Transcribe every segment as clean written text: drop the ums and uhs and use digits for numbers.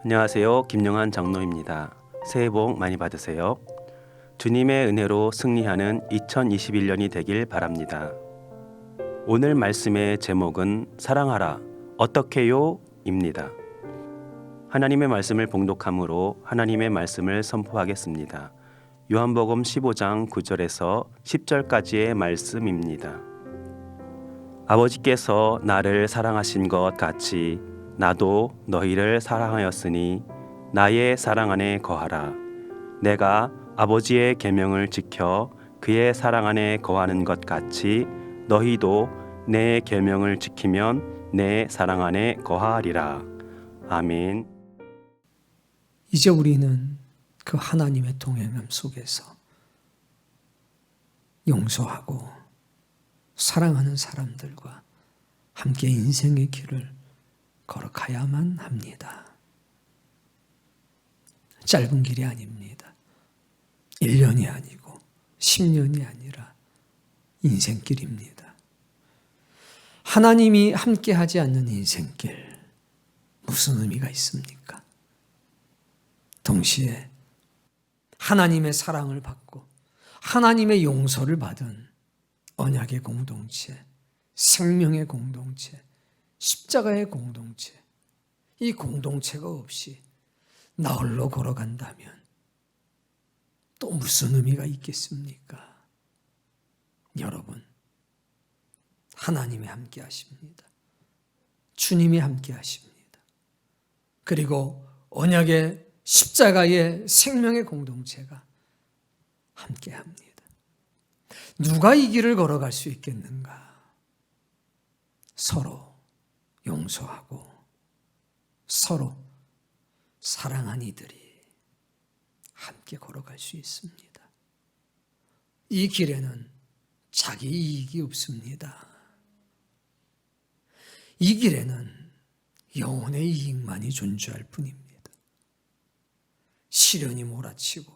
안녕하세요. 김영한 장로입니다. 새해 복 많이 받으세요. 주님의 은혜로 승리하는 2021년이 되길 바랍니다. 오늘 말씀의 제목은 사랑하라 어떻게요? 입니다. 하나님의 말씀을 봉독함으로 하나님의 말씀을 선포하겠습니다. 요한복음 15장 9절에서 10절까지의 말씀입니다. 아버지께서 나를 사랑하신 것 같이 나도 너희를 사랑하였으니 나의 사랑 안에 거하라. 내가 아버지의 계명을 지켜 그의 사랑 안에 거하는 것 같이 너희도 내 계명을 지키면 내 사랑 안에 거하리라. 아멘. 이제 우리는 그 하나님의 동행함 속에서 용서하고 사랑하는 사람들과 함께 인생의 길을 걸어가야만 합니다. 짧은 길이 아닙니다. 1년이 아니고 10년이 아니라 인생길입니다. 하나님이 함께하지 않는 인생길, 무슨 의미가 있습니까? 동시에 하나님의 사랑을 받고 하나님의 용서를 받은 언약의 공동체, 생명의 공동체, 십자가의 공동체, 이 공동체가 없이 나 홀로 걸어간다면 또 무슨 의미가 있겠습니까? 여러분, 하나님이 함께 하십니다. 주님이 함께 하십니다. 그리고 언약의 십자가의 생명의 공동체가 함께 합니다. 누가 이 길을 걸어갈 수 있겠는가? 서로 용서하고 서로 사랑한 이들이 함께 걸어갈 수 있습니다. 이 길에는 자기 이익이 없습니다. 이 길에는 영혼의 이익만이 존재할 뿐입니다. 시련이 몰아치고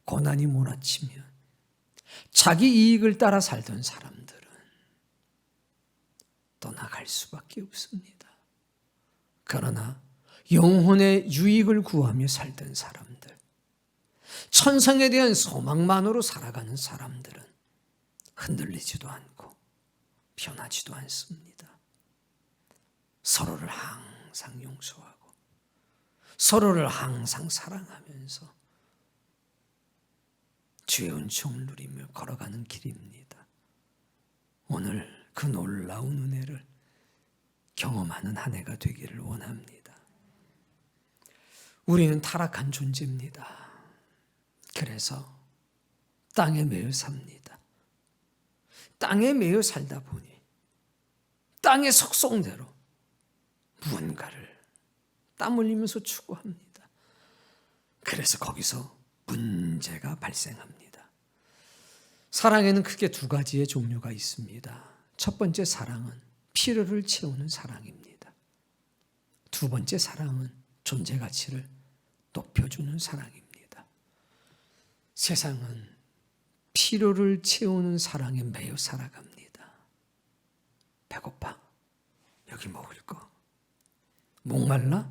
고난이 몰아치면 자기 이익을 따라 살던 사람들은 떠나갈 수밖에 없습니다. 그러나 영혼의 유익을 구하며 살던 사람들, 천성에 대한 소망만으로 살아가는 사람들은 흔들리지도 않고 변하지도 않습니다. 서로를 항상 용서하고 서로를 항상 사랑하면서 주의 은총을 누리며 걸어가는 길입니다. 오늘 그 놀라운 은혜를 경험하는 한 해가 되기를 원합니다. 우리는 타락한 존재입니다. 그래서 땅에 매여 삽니다. 땅에 매여 살다 보니 땅의 속성대로 무언가를 땀 흘리면서 추구합니다. 그래서 거기서 문제가 발생합니다. 사랑에는 크게 두 가지의 종류가 있습니다. 첫 번째 사랑은 필요를 채우는 사랑입니다. 두 번째 사랑은 존재 가치를 높여주는 사랑입니다. 세상은 필요를 채우는 사랑에 매여 살아갑니다. 배고파? 여기 먹을 거. 목말라?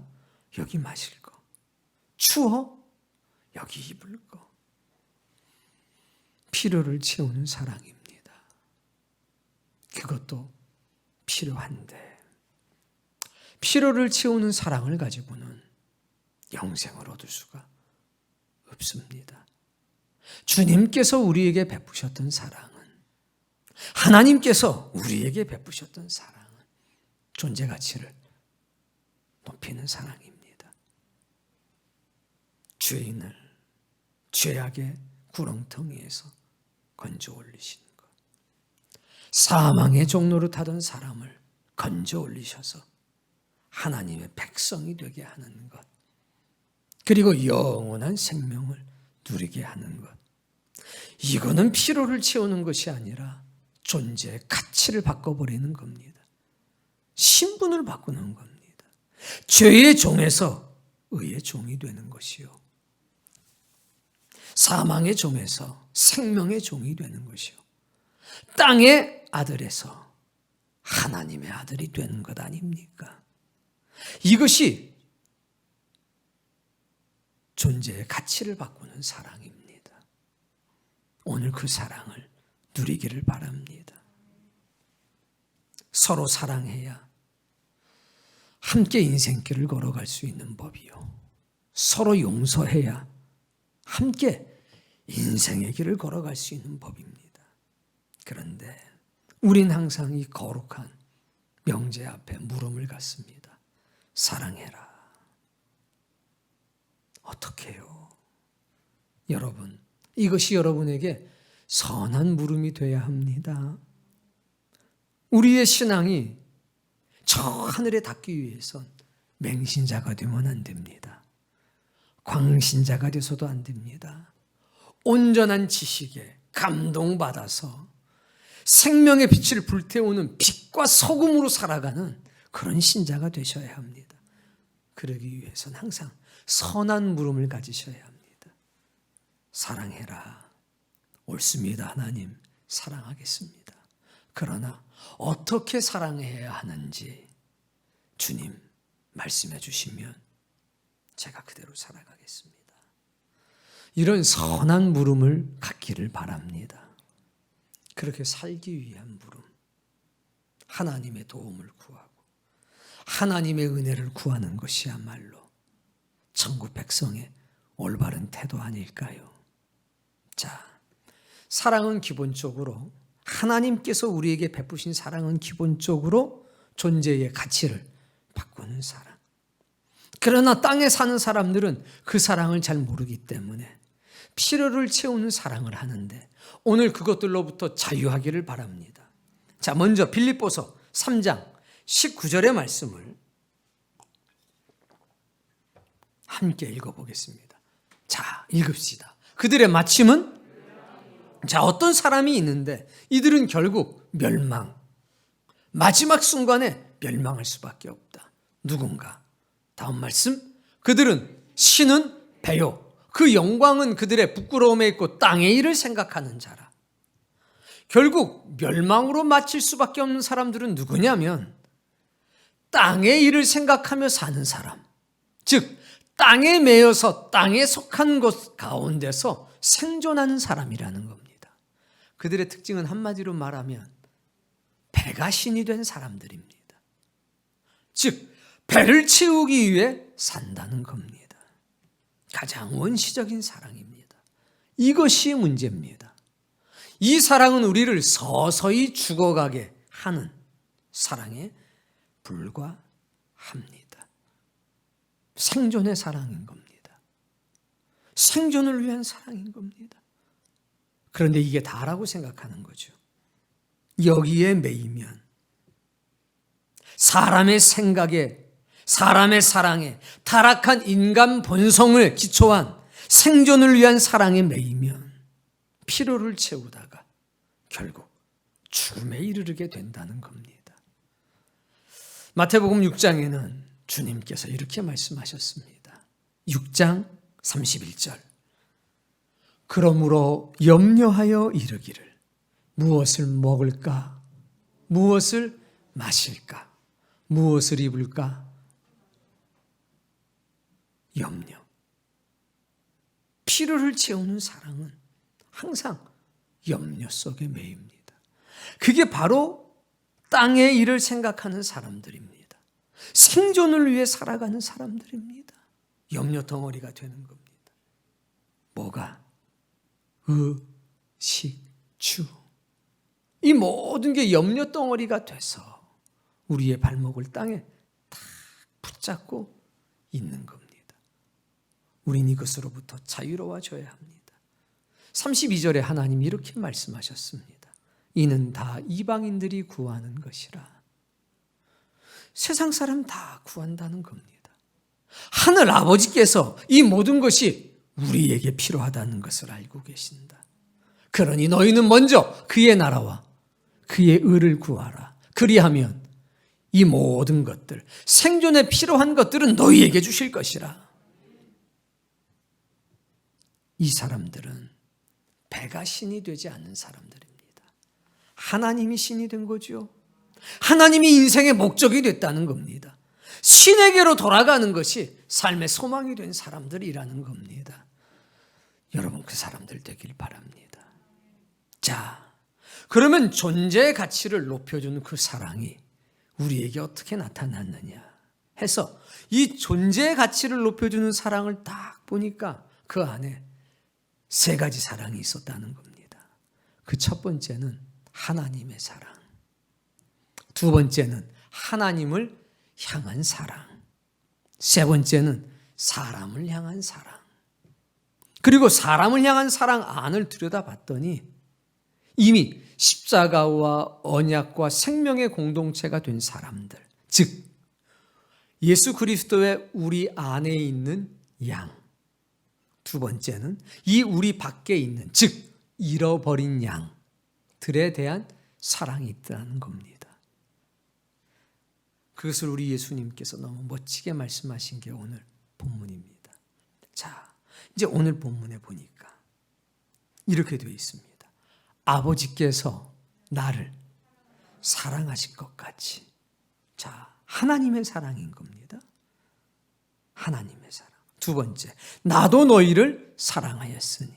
여기 마실 거. 추워? 여기 입을 거. 필요를 채우는 사랑입니다. 그것도 필요한데 필요를 채우는 사랑을 가지고는 영생을 얻을 수가 없습니다. 주님께서 우리에게 베푸셨던 사랑은, 하나님께서 우리에게 베푸셨던 사랑은 존재 가치를 높이는 사랑입니다. 죄인을 죄악의 구렁텅이에서 건져 올리신 것, 사망의 종로로 타던 사람을 건져 올리셔서 하나님의 백성이 되게 하는 것, 그리고 영원한 생명을 누리게 하는 것, 이거는 필요를 채우는 것이 아니라 존재의 가치를 바꿔버리는 겁니다. 신분을 바꾸는 겁니다. 죄의 종에서 의의 종이 되는 것이요, 사망의 종에서 생명의 종이 되는 것이요, 땅의 아들에서 하나님의 아들이 되는 것 아닙니까? 이것이 존재의 가치를 바꾸는 사랑입니다. 오늘 그 사랑을 누리기를 바랍니다. 서로 사랑해야 함께 인생길을 걸어갈 수 있는 법이요. 서로 용서해야 함께 인생의 길을 걸어갈 수 있는 법입니다. 그런데 우린 항상 이 거룩한 명제 앞에 물음을 갖습니다. 사랑해라. 어떻게 해요? 여러분, 이것이 여러분에게 선한 물음이 돼야 합니다. 우리의 신앙이 저 하늘에 닿기 위해선 맹신자가 되면 안 됩니다. 광신자가 돼서도 안 됩니다. 온전한 지식에 감동받아서 생명의 빛을 불태우는 빛과 소금으로 살아가는 그런 신자가 되셔야 합니다. 그러기 위해서는 항상 선한 물음을 가지셔야 합니다. 사랑해라. 옳습니다. 하나님, 사랑하겠습니다. 그러나 어떻게 사랑해야 하는지 주님 말씀해 주시면 제가 그대로 살아가겠습니다. 이런 선한 물음을 갖기를 바랍니다. 그렇게 살기 위한 물음, 하나님의 도움을 구하고 하나님의 은혜를 구하는 것이야말로 천국 백성의 올바른 태도 아닐까요? 자, 사랑은 기본적으로 하나님께서 우리에게 베푸신 사랑은 기본적으로 존재의 가치를 바꾸는 사랑. 그러나 땅에 사는 사람들은 그 사랑을 잘 모르기 때문에 필요를 채우는 사랑을 하는데 오늘 그것들로부터 자유하기를 바랍니다. 자, 먼저 빌립보서 3장 19절의 말씀을 함께 읽어보겠습니다. 자, 읽읍시다. 그들의 마침은 자, 어떤 사람이 있는데 이들은 결국 멸망, 마지막 순간에 멸망할 수밖에 없다. 누군가? 다음 말씀. 그들은 신은 배요. 그 영광은 그들의 부끄러움에 있고 땅의 일을 생각하는 자라. 결국 멸망으로 마칠 수밖에 없는 사람들은 누구냐면 땅의 일을 생각하며 사는 사람. 즉 땅에 매여서 땅에 속한 곳 가운데서 생존하는 사람이라는 겁니다. 그들의 특징은 한마디로 말하면 배가 신이 된 사람들입니다. 즉 배를 채우기 위해 산다는 겁니다. 가장 원시적인 사랑입니다. 이것이 문제입니다. 이 사랑은 우리를 서서히 죽어가게 하는 사랑에 불과합니다. 생존의 사랑인 겁니다. 생존을 위한 사랑인 겁니다. 그런데 이게 다라고 생각하는 거죠. 여기에 매이면 사람의 생각에, 사람의 사랑에, 타락한 인간 본성을 기초한 생존을 위한 사랑에 매이면 피로를 채우다가 결국 죽음에 이르게 된다는 겁니다. 마태복음 6장에는 주님께서 이렇게 말씀하셨습니다. 6장 31절. 그러므로 염려하여 이르기를 무엇을 먹을까? 무엇을 마실까? 무엇을 입을까? 염려. 피로를 채우는 사랑은 항상 염려 속에 매입니다. 그게 바로 땅의 일을 생각하는 사람들입니다. 생존을 위해 살아가는 사람들입니다. 염려 덩어리가 되는 겁니다. 뭐가? 식, 주. 이 모든 게 염려 덩어리가 돼서 우리의 발목을 땅에 딱 붙잡고 있는 겁니다. 우린 이것으로부터 자유로워져야 합니다. 32절에 하나님이 이렇게 말씀하셨습니다. 이는 다 이방인들이 구하는 것이라. 세상 사람 다 구한다는 겁니다. 하늘 아버지께서 이 모든 것이 우리에게 필요하다는 것을 알고 계신다. 그러니 너희는 먼저 그의 나라와 그의 의를 구하라. 그리하면 이 모든 것들, 생존에 필요한 것들은 너희에게 주실 것이라. 이 사람들은 배가 신이 되지 않는 사람들입니다. 하나님이 신이 된 거죠. 하나님이 인생의 목적이 됐다는 겁니다. 신에게로 돌아가는 것이 삶의 소망이 된 사람들이라는 겁니다. 여러분 그 사람들 되길 바랍니다. 자, 그러면 존재의 가치를 높여주는 그 사랑이 우리에게 어떻게 나타났느냐 해서 이 존재의 가치를 높여주는 사랑을 딱 보니까 그 안에 세 가지 사랑이 있었다는 겁니다. 그 첫 번째는 하나님의 사랑, 두 번째는 하나님을 향한 사랑, 세 번째는 사람을 향한 사랑. 그리고 사람을 향한 사랑 안을 들여다봤더니 이미 십자가와 언약과 생명의 공동체가 된 사람들, 즉 예수 그리스도의 우리 안에 있는 양, 두 번째는 이 우리 밖에 있는, 즉 잃어버린 양들에 대한 사랑이 있다는 겁니다. 그것을 우리 예수님께서 너무 멋지게 말씀하신 게 오늘 본문입니다. 자, 이제 오늘 본문에 보니까 이렇게 되어 있습니다. 아버지께서 나를 사랑하신 것 같이. 자, 하나님의 사랑인 겁니다. 하나님의 사랑. 두 번째, 나도 너희를 사랑하였으니.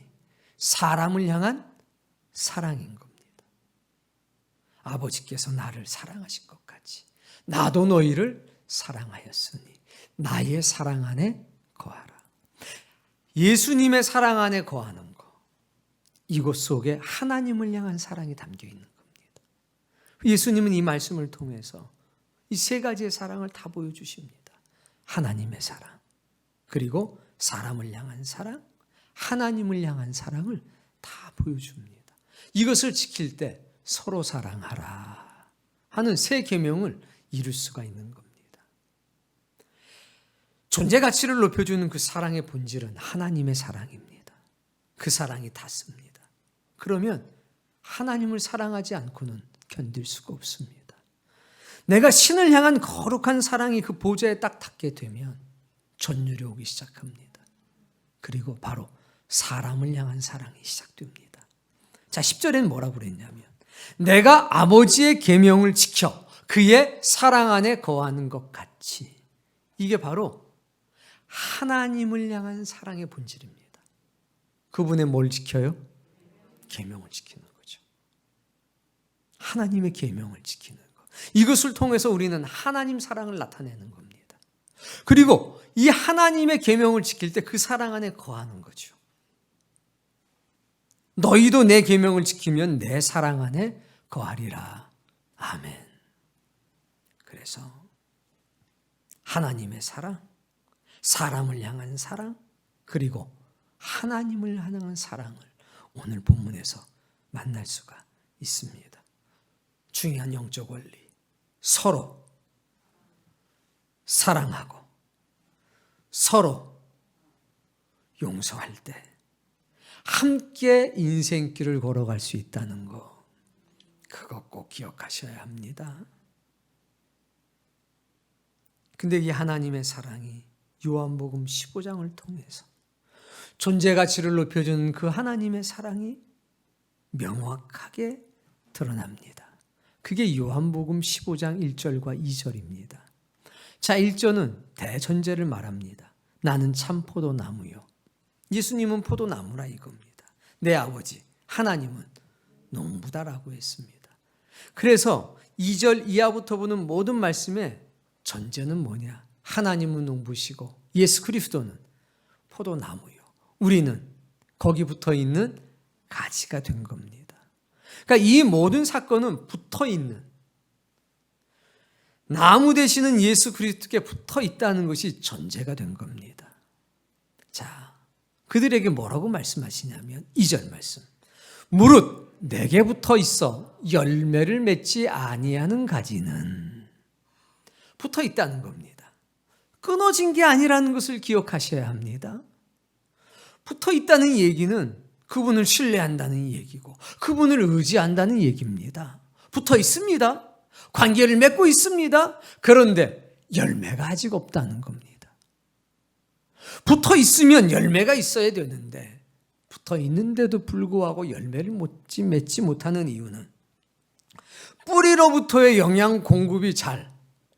사람을 향한 사랑인 겁니다. 아버지께서 나를 사랑하신 것 같이 나도 너희를 사랑하였으니 나의 사랑 안에 거하라. 예수님의 사랑 안에 거하는 것, 이것 속에 하나님을 향한 사랑이 담겨 있는 겁니다. 예수님은 이 말씀을 통해서 이 세 가지의 사랑을 다 보여주십니다. 하나님의 사랑, 그리고 사람을 향한 사랑, 하나님을 향한 사랑을 다 보여줍니다. 이것을 지킬 때 서로 사랑하라 하는 세 계명을 이룰 수가 있는 겁니다. 존재 가치를 높여주는 그 사랑의 본질은 하나님의 사랑입니다. 그 사랑이 닿습니다. 그러면 하나님을 사랑하지 않고는 견딜 수가 없습니다. 내가 신을 향한 거룩한 사랑이 그 보좌에 딱 닿게 되면 전율이 오기 시작합니다. 그리고 바로 사람을 향한 사랑이 시작됩니다. 자, 10절에는 뭐라고 그랬냐면 내가 아버지의 계명을 지켜 그의 사랑 안에 거하는 것 같이. 이게 바로 하나님을 향한 사랑의 본질입니다. 그분의 뭘 지켜요? 계명을 지키는 거죠. 하나님의 계명을 지키는 것. 이것을 통해서 우리는 하나님 사랑을 나타내는 겁니다. 그리고 이 하나님의 계명을 지킬 때 그 사랑 안에 거하는 거죠. 너희도 내 계명을 지키면 내 사랑 안에 거하리라. 아멘. 그래서 하나님의 사랑, 사람을 향한 사랑, 그리고 하나님을 향한 사랑을 오늘 본문에서 만날 수가 있습니다. 중요한 영적 원리, 서로 사랑하고 서로 용서할 때 함께 인생길을 걸어갈 수 있다는 거, 그거 꼭 기억하셔야 합니다. 근데 이 하나님의 사랑이 요한복음 15장을 통해서 존재 가치를 높여주는 그 하나님의 사랑이 명확하게 드러납니다. 그게 요한복음 15장 1절과 2절입니다. 자, 1절은 대전제를 말합니다. 나는 참 포도나무요. 예수님은 포도나무라 이겁니다. 내 아버지 하나님은 농부다라고 했습니다. 그래서 2절 이하부터 보는 모든 말씀에 전제는 뭐냐? 하나님은 농부시고 예수 그리스도는 포도나무요. 우리는 거기 붙어 있는 가지가 된 겁니다. 그러니까 이 모든 사건은 붙어 있는, 나무 되시는 예수 그리스도께 붙어 있다는 것이 전제가 된 겁니다. 자, 그들에게 뭐라고 말씀하시냐면 2절 말씀. 무릇 내게 붙어 있어 열매를 맺지 아니하는 가지는, 붙어 있다는 겁니다. 끊어진 게 아니라는 것을 기억하셔야 합니다. 붙어 있다는 얘기는 그분을 신뢰한다는 얘기고 그분을 의지한다는 얘기입니다. 붙어 있습니다. 관계를 맺고 있습니다. 그런데 열매가 아직 없다는 겁니다. 붙어 있으면 열매가 있어야 되는데 붙어 있는데도 불구하고 열매를 맺지 못하는 이유는 뿌리로부터의 영양 공급이 잘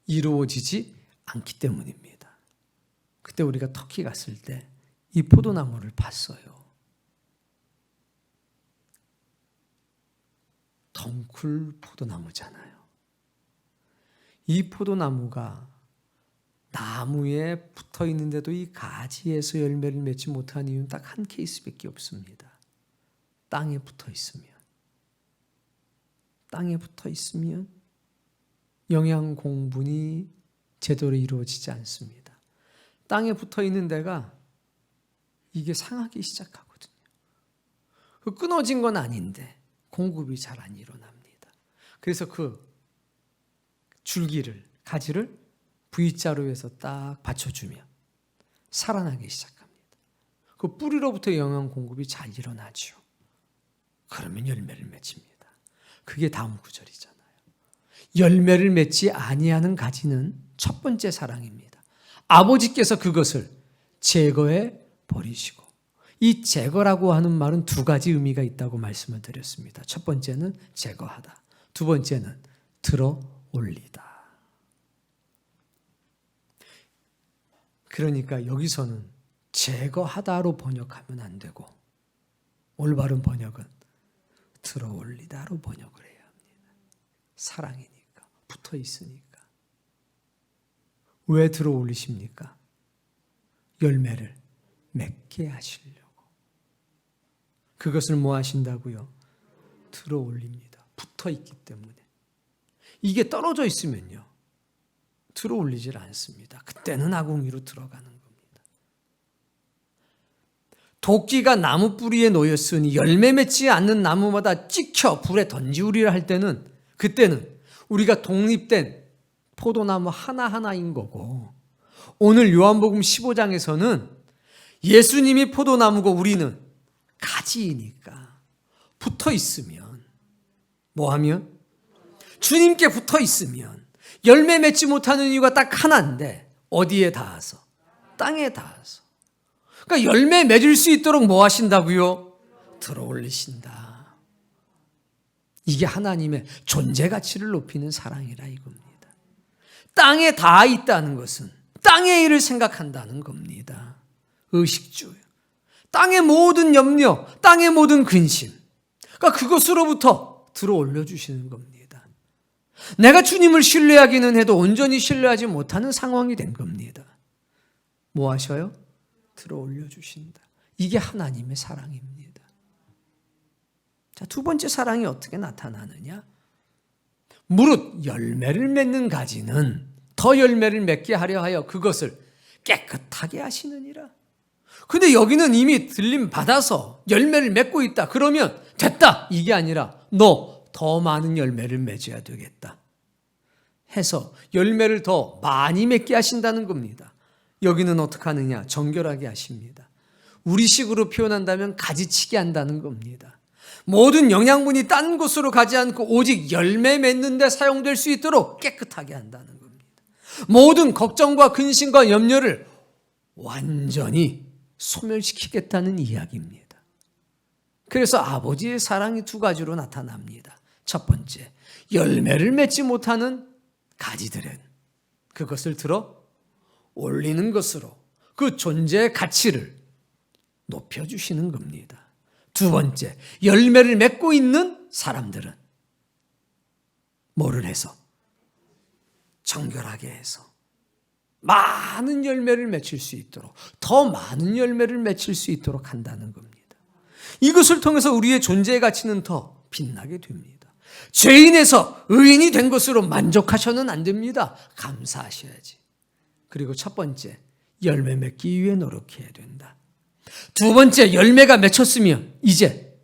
이루어지지 않기 때문입니다. 그때 우리가 터키 갔을 때 이 포도나무를 봤어요. 덩쿨 포도나무잖아요. 이 포도나무가 나무에 붙어 있는데도 이 가지에서 열매를 맺지 못한 이유는 딱 한 케이스밖에 없습니다. 땅에 붙어 있으면. 땅에 붙어 있으면 영양 공분이 제대로 이루어지지 않습니다. 땅에 붙어 있는 데가 이게 상하기 시작하거든요. 끊어진 건 아닌데 공급이 잘 안 일어납니다. 그래서 그 줄기를, 가지를 V자로 해서 딱 받쳐주면 살아나기 시작합니다. 그 뿌리로부터 영양 공급이 잘 일어나죠. 그러면 열매를 맺습니다. 그게 다음 구절이잖아요. 열매를 맺지 아니하는 가지는 첫 번째 사랑입니다. 아버지께서 그것을 제거해 버리시고, 이 제거라고 하는 말은 두 가지 의미가 있다고 말씀을 드렸습니다. 첫 번째는 제거하다. 두 번째는 들어 올리다. 그러니까 여기서는 제거하다로 번역하면 안 되고 올바른 번역은 들어 올리다로 번역을 해야 합니다. 사랑이니까, 붙어 있으니까. 왜 들어 올리십니까? 열매를 맺게 하시려고. 그것을 뭐 하신다고요? 들어 올립니다. 붙어 있기 때문에. 이게 떨어져 있으면요, 들어 올리질 않습니다. 그때는 아궁이로 들어가는 겁니다. 도끼가 나무 뿌리에 놓였으니 열매 맺지 않는 나무마다 찍혀 불에 던지우리라 할 때는, 그때는 우리가 독립된 포도나무 하나하나인 거고, 오늘 요한복음 15장에서는 예수님이 포도나무고 우리는 가지이니까 붙어 있으면, 뭐 하면? 주님께 붙어 있으면 열매 맺지 못하는 이유가 딱 하나인데, 어디에 닿아서? 땅에 닿아서. 그러니까 열매 맺을 수 있도록 뭐 하신다고요? 들어 올리신다. 이게 하나님의 존재 가치를 높이는 사랑이라 이겁니다. 땅에 닿아 있다는 것은 땅의 일을 생각한다는 겁니다. 의식주, 땅의 모든 염려, 땅의 모든 근심, 그러니까 그것으로부터 들어 올려주시는 겁니다. 내가 주님을 신뢰하기는 해도 온전히 신뢰하지 못하는 상황이 된 겁니다. 뭐 하셔요? 들어 올려주신다. 이게 하나님의 사랑입니다. 자, 두 번째 사랑이 어떻게 나타나느냐? 무릇 열매를 맺는 가지는 더 열매를 맺게 하려 하여 그것을 깨끗하게 하시느니라. 근데 여기는 이미 들림 받아서 열매를 맺고 있다. 그러면 됐다. 이게 아니라 너 더 많은 열매를 맺어야 되겠다 해서 열매를 더 많이 맺게 하신다는 겁니다. 여기는 어떻게 하느냐? 정결하게 하십니다. 우리식으로 표현한다면 가지치기 한다는 겁니다. 모든 영양분이 딴 곳으로 가지 않고 오직 열매 맺는 데 사용될 수 있도록 깨끗하게 한다는 겁니다. 모든 걱정과 근심과 염려를 완전히 소멸시키겠다는 이야기입니다. 그래서 아버지의 사랑이 두 가지로 나타납니다. 첫 번째, 열매를 맺지 못하는 가지들은 그것을 들어 올리는 것으로 그 존재의 가치를 높여주시는 겁니다. 두 번째, 열매를 맺고 있는 사람들은 뭐를 해서? 정결하게 해서 많은 열매를 맺힐 수 있도록, 더 많은 열매를 맺힐 수 있도록 한다는 겁니다. 이것을 통해서 우리의 존재의 가치는 더 빛나게 됩니다. 죄인에서 의인이 된 것으로 만족하셔는 안 됩니다. 감사하셔야지. 그리고 첫 번째, 열매 맺기 위해 노력해야 된다. 두 번째, 열매가 맺혔으면 이제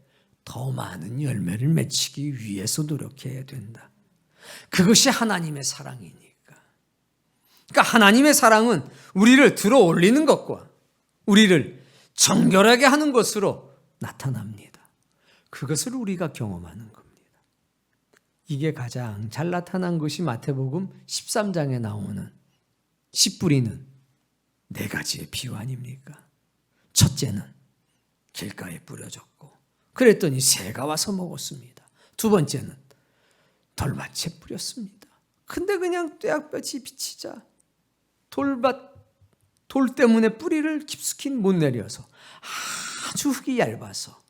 더 많은 열매를 맺히기 위해서 노력해야 된다. 그것이 하나님의 사랑이니까. 그러니까 하나님의 사랑은 우리를 들어 올리는 것과 우리를 정결하게 하는 것으로 나타납니다. 그것을 우리가 경험하는 겁니다. 이게 가장 잘 나타난 것이 마태복음 13장에 나오는 씨 뿌리는 네 가지의 비유 아닙니까? 첫째는 길가에 뿌려졌고 그랬더니 새가 와서 먹었습니다. 두 번째는 돌밭에 뿌렸습니다. 근데 그냥 떼약볕이 비치자 돌 때문에 뿌리를 깊숙이 못 내려서 아주 흙이 얇아서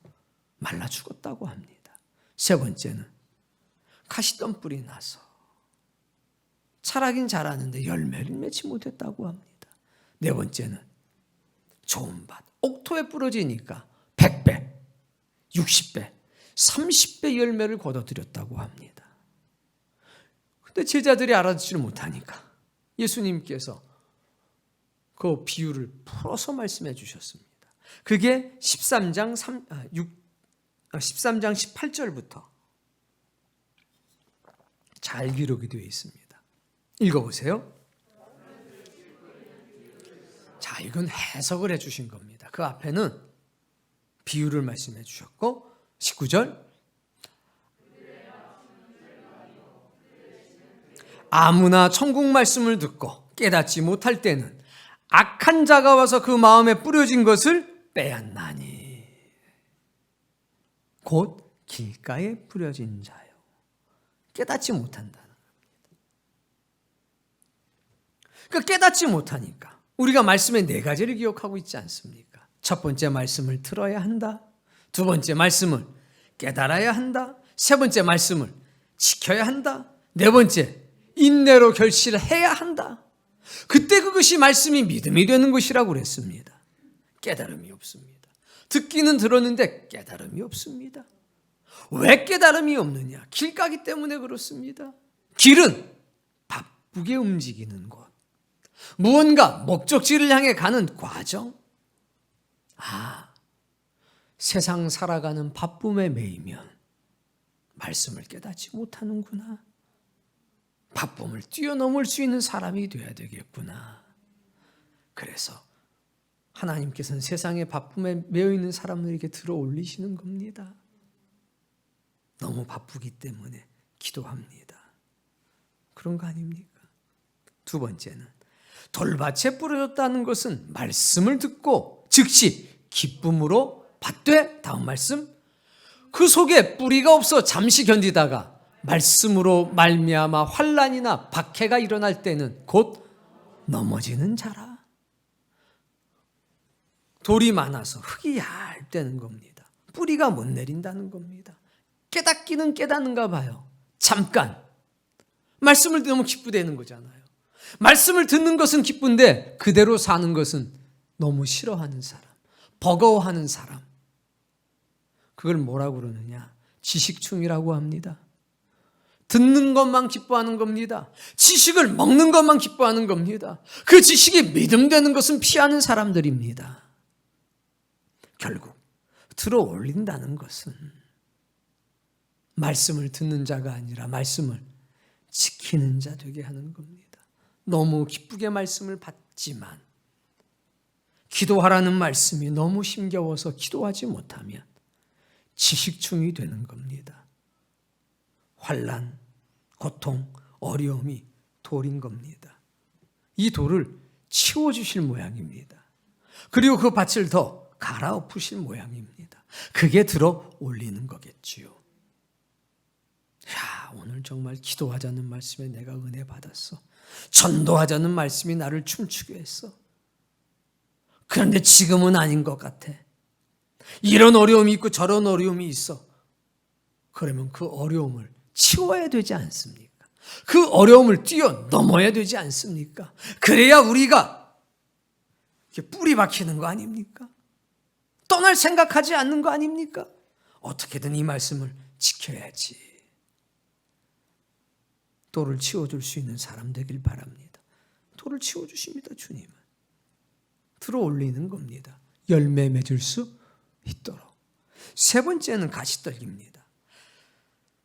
말라 죽었다고 합니다. 세 번째는 가시덤 뿔이 나서 자라긴 자라는데 열매를 맺지 못했다고 합니다. 네 번째는 좋은 밭, 옥토에 부러지니까 100배, 60배, 30배 열매를 거둬들였다고 합니다. 근데 제자들이 알아듣지를 못하니까 예수님께서 그 비유를 풀어서 말씀해 주셨습니다. 그게 13장 18절부터 잘 기록이 되어 있습니다. 읽어보세요. 자, 이건 해석을 해 주신 겁니다. 그 앞에는 비유를 말씀해 주셨고 19절 아무나 천국 말씀을 듣고 깨닫지 못할 때는 악한 자가 와서 그 마음에 뿌려진 것을 빼앗나니 곧 길가에 뿌려진 자요. 깨닫지 못한다는 겁니다. 그러니까 깨닫지 못하니까 우리가 말씀의 네 가지를 기억하고 있지 않습니까? 첫 번째 말씀을 들어야 한다. 두 번째 말씀을 깨달아야 한다. 세 번째 말씀을 지켜야 한다. 네 번째 인내로 결실을 해야 한다. 그때 그것이 말씀이 믿음이 되는 것이라고 그랬습니다. 깨달음이 없습니다. 듣기는 들었는데 깨달음이 없습니다. 왜 깨달음이 없느냐? 길 가기 때문에 그렇습니다. 길은 바쁘게 움직이는 곳. 무언가 목적지를 향해 가는 과정. 세상 살아가는 바쁨에 매이면 말씀을 깨닫지 못하는구나. 바쁨을 뛰어넘을 수 있는 사람이 되어야 되겠구나. 그래서 하나님께서는 세상의 바쁨에 매여 있는 사람들에게 들어 올리시는 겁니다. 너무 바쁘기 때문에 기도합니다. 그런 거 아닙니까? 두 번째는 돌밭에 뿌려졌다는 것은 말씀을 듣고 즉시 기쁨으로 받되 다음 말씀 그 속에 뿌리가 없어 잠시 견디다가 말씀으로 말미암아 환난이나 박해가 일어날 때는 곧 넘어지는 자라. 돌이 많아서 흙이 얇다는 겁니다. 뿌리가 못 내린다는 겁니다. 깨닫기는 깨닫는가 봐요. 잠깐. 말씀을 너무 기쁘대는 거잖아요. 말씀을 듣는 것은 기쁜데 그대로 사는 것은 너무 싫어하는 사람, 버거워하는 사람. 그걸 뭐라고 그러느냐? 지식충이라고 합니다. 듣는 것만 기뻐하는 겁니다. 지식을 먹는 것만 기뻐하는 겁니다. 그 지식이 믿음되는 것은 피하는 사람들입니다. 결국 들어 올린다는 것은 말씀을 듣는 자가 아니라 말씀을 지키는 자 되게 하는 겁니다. 너무 기쁘게 말씀을 받지만 기도하라는 말씀이 너무 힘겨워서 기도하지 못하면 지식충이 되는 겁니다. 환난, 고통, 어려움이 돌인 겁니다. 이 돌을 치워주실 모양입니다. 그리고 그 밭을 더 갈아엎으실 모양입니다. 그게 들어 올리는 거겠지요. 야, 오늘 정말 기도하자는 말씀에 내가 은혜 받았어. 전도하자는 말씀이 나를 춤추게 했어. 그런데 지금은 아닌 것 같아. 이런 어려움이 있고 저런 어려움이 있어. 그러면 그 어려움을 치워야 되지 않습니까? 그 어려움을 뛰어넘어야 되지 않습니까? 그래야 우리가 뿌리 박히는 거 아닙니까? 떠날 생각하지 않는 거 아닙니까? 어떻게든 이 말씀을 지켜야지. 돌을 치워줄 수 있는 사람 되길 바랍니다. 돌을 치워주십니다, 주님은. 들어 올리는 겁니다. 열매 맺을 수 있도록. 세 번째는 가시떨기입니다.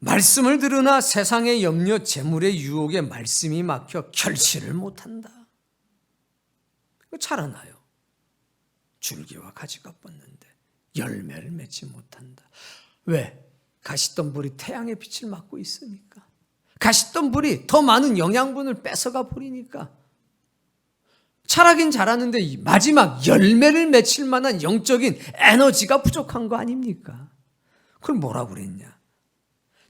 말씀을 들으나 세상의 염려, 재물의 유혹에 말씀이 막혀 결실을 못한다. 자라나요. 줄기와 가지가 뻗는데 열매를 맺지 못한다. 왜? 가시덤불이 태양의 빛을 막고 있으니까. 가시덤불이 더 많은 영양분을 뺏어가 버리니까. 자라긴 자라는데 마지막 열매를 맺힐 만한 영적인 에너지가 부족한 거 아닙니까? 그걸 뭐라고 그랬냐?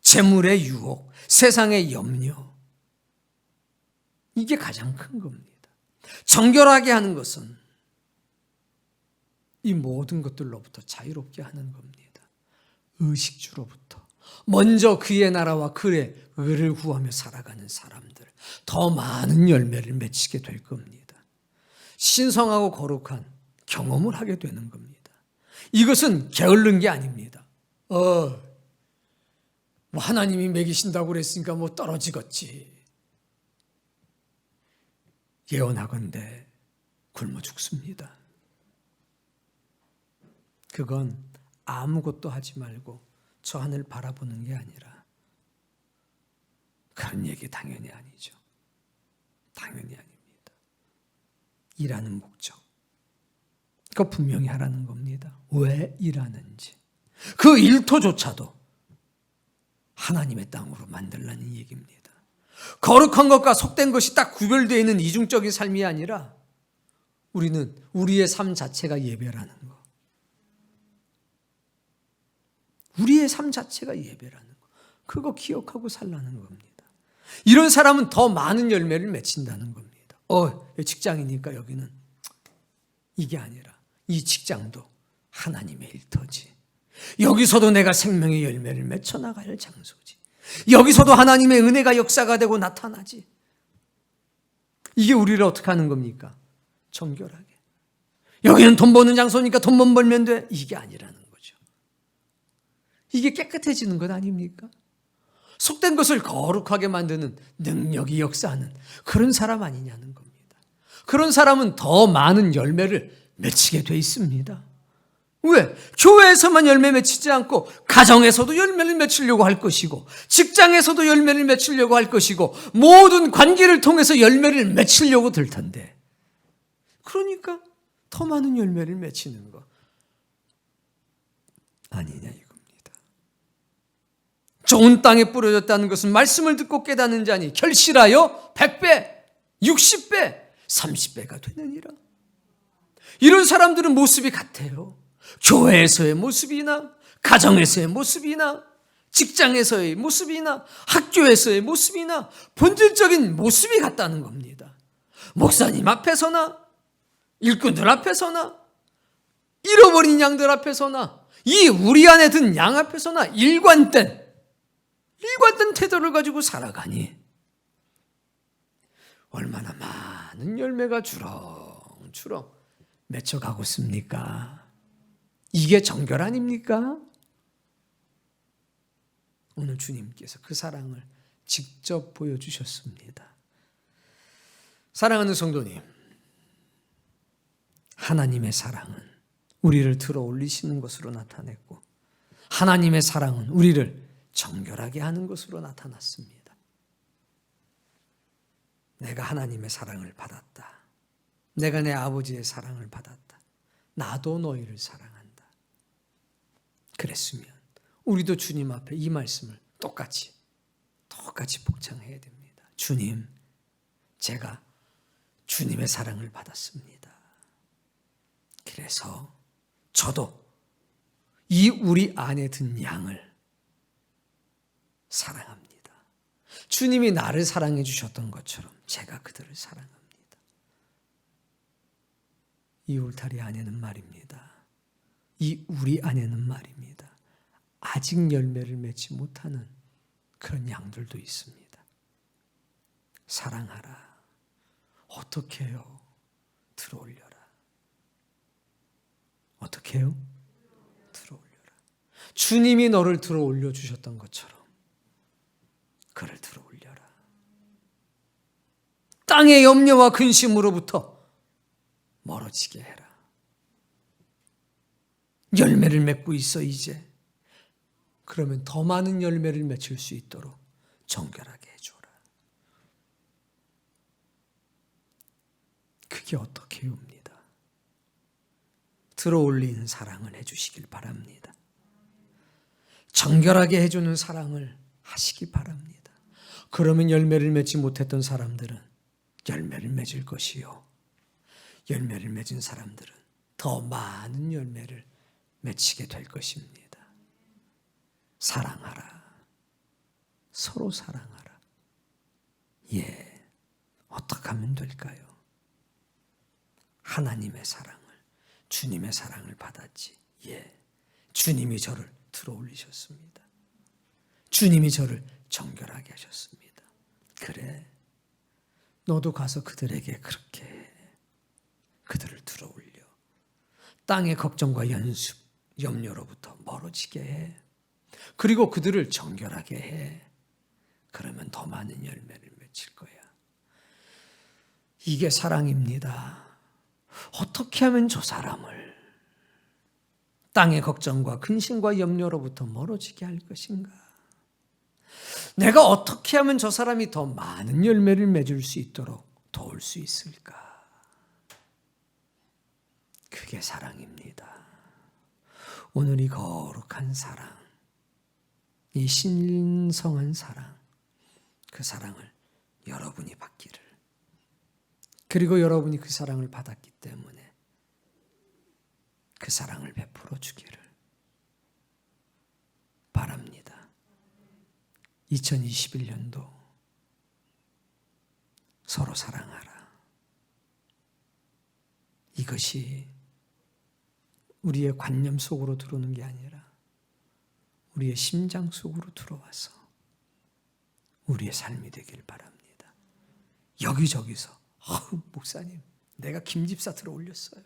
재물의 유혹, 세상의 염려. 이게 가장 큰 겁니다. 정결하게 하는 것은 이 모든 것들로부터 자유롭게 하는 겁니다. 의식주로부터. 먼저 그의 나라와 그의 의를 구하며 살아가는 사람들, 더 많은 열매를 맺히게 될 겁니다. 신성하고 거룩한 경험을 하게 되는 겁니다. 이것은 게을른 게 아닙니다. 뭐 하나님이 먹이신다고 그랬으니까 뭐 떨어지겠지. 예언하건대 굶어 죽습니다. 그건 아무것도 하지 말고 저 하늘 바라보는 게 아니라 그런 얘기 당연히 아니죠. 당연히 아닙니다. 일하는 목적. 그거 분명히 하라는 겁니다. 왜 일하는지. 그 일터조차도 하나님의 땅으로 만들라는 얘기입니다. 거룩한 것과 속된 것이 딱 구별되어 있는 이중적인 삶이 아니라 우리는 우리의 삶 자체가 예배라는 거. 우리의 삶 자체가 예배라는 거. 그거 기억하고 살라는 겁니다. 이런 사람은 더 많은 열매를 맺힌다는 겁니다. 직장이니까 여기는 이게 아니라 이 직장도 하나님의 일터지. 여기서도 내가 생명의 열매를 맺혀나가야 할 장소지. 여기서도 하나님의 은혜가 역사가 되고 나타나지. 이게 우리를 어떻게 하는 겁니까? 정결하게. 여기는 돈 버는 장소니까 돈만 벌면 돼. 이게 아니라는 거죠. 이게 깨끗해지는 것 아닙니까? 속된 것을 거룩하게 만드는 능력이 역사하는 그런 사람 아니냐는 겁니다. 그런 사람은 더 많은 열매를 맺히게 돼 있습니다. 왜? 교회에서만 열매 맺히지 않고 가정에서도 열매를 맺히려고 할 것이고 직장에서도 열매를 맺히려고 할 것이고 모든 관계를 통해서 열매를 맺히려고 들 텐데 그러니까 더 많은 열매를 맺히는 거 아니냐 이겁니다. 좋은 땅에 뿌려졌다는 것은 말씀을 듣고 깨닫는 자니 결실하여 100배, 60배, 30배가 되느니라. 이런 사람들은 모습이 같아요. 교회에서의 모습이나 가정에서의 모습이나 직장에서의 모습이나 학교에서의 모습이나 본질적인 모습이 같다는 겁니다. 목사님 앞에서나 일꾼들 앞에서나 잃어버린 양들 앞에서나 이 우리 안에 든 양 앞에서나 일관된 태도를 가지고 살아가니 얼마나 많은 열매가 주렁주렁 맺혀가고 있습니까? 이게 정결 아닙니까? 오늘 주님께서 그 사랑을 직접 보여주셨습니다. 사랑하는 성도님, 하나님의 사랑은 우리를 들어 올리시는 것으로 나타냈고 하나님의 사랑은 우리를 정결하게 하는 것으로 나타났습니다. 내가 하나님의 사랑을 받았다. 내가 내 아버지의 사랑을 받았다. 나도 너희를 사랑한다. 그랬으면 우리도 주님 앞에 이 말씀을 똑같이 복창해야 됩니다. 주님, 제가 주님의 사랑을 받았습니다. 그래서 저도 이 우리 안에 든 양을 사랑합니다. 주님이 나를 사랑해 주셨던 것처럼 제가 그들을 사랑합니다. 이 울타리 안에는 말입니다. 이 우리 안에는 말입니다. 아직 열매를 맺지 못하는 그런 양들도 있습니다. 사랑하라. 어떻게 해요? 들어올려라. 어떻게 해요? 들어올려라. 주님이 너를 들어올려 주셨던 것처럼 그를 들어올려라. 땅의 염려와 근심으로부터 멀어지게 해라. 열매를 맺고 있어 이제. 그러면 더 많은 열매를 맺힐 수 있도록 정결하게 해줘라. 그게 어떻게 옵니다. 들어올리는 사랑을 해주시길 바랍니다. 정결하게 해주는 사랑을 하시기 바랍니다. 그러면 열매를 맺지 못했던 사람들은 열매를 맺을 것이요. 열매를 맺은 사람들은 더 많은 열매를 맺히게 될 것입니다. 사랑하라. 서로 사랑하라. 어떻게 하면 될까요? 하나님의 사랑을, 주님의 사랑을 받았지. 예, 주님이 저를 들어올리셨습니다. 주님이 저를 정결하게 하셨습니다. 그래, 너도 가서 그들에게 그렇게 해. 그들을 들어올려. 땅의 걱정과 염려로부터 멀어지게 해. 그리고 그들을 정결하게 해. 그러면 더 많은 열매를 맺힐 거야. 이게 사랑입니다. 어떻게 하면 저 사람을 땅의 걱정과 근심과 염려로부터 멀어지게 할 것인가? 내가 어떻게 하면 저 사람이 더 많은 열매를 맺을 수 있도록 도울 수 있을까? 그게 사랑입니다. 오늘 이 거룩한 사랑, 이 신성한 사랑, 그 사랑을 여러분이 받기를, 그리고 여러분이 그 사랑을 받았기 때문에 그 사랑을 베풀어 주기를 바랍니다. 2021년도 서로 사랑하라. 이것이 우리의 관념 속으로 들어오는 게 아니라 우리의 심장 속으로 들어와서 우리의 삶이 되길 바랍니다. 여기저기서 목사님, 내가 김집사 들어올렸어요.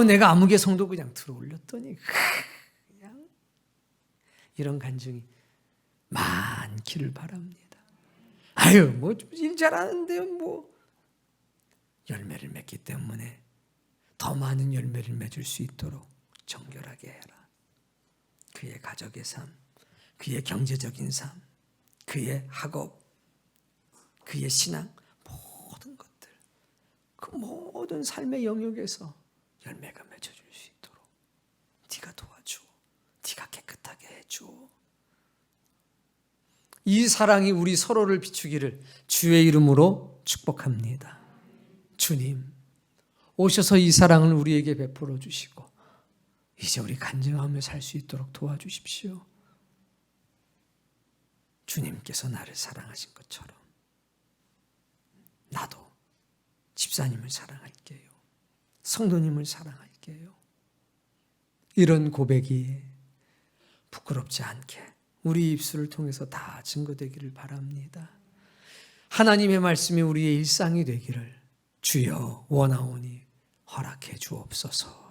내가 아무개 성도 그냥 들어올렸더니 그냥 이런 간증이 많기를 바랍니다. 뭐 일 잘하는데요, 뭐 열매를 맺기 때문에 더 많은 열매를 맺을 수 있도록 정결하게 해라. 그의 가족의 삶, 그의 경제적인 삶, 그의 학업, 그의 신앙, 모든 것들, 그 모든 삶의 영역에서 열매가 맺어질 수 있도록 네가 도와줘. 네가 깨끗하게 해줘. 이 사랑이 우리 서로를 비추기를 주의 이름으로 축복합니다. 주님, 오셔서 이 사랑을 우리에게 베풀어 주시고 이제 우리 간증하며 살 수 있도록 도와주십시오. 주님께서 나를 사랑하신 것처럼 나도 집사님을 사랑할게요. 성도님을 사랑할게요. 이런 고백이 부끄럽지 않게 우리 입술을 통해서 다 증거되기를 바랍니다. 하나님의 말씀이 우리의 일상이 되기를 주여 원하오니 허락해 주옵소서.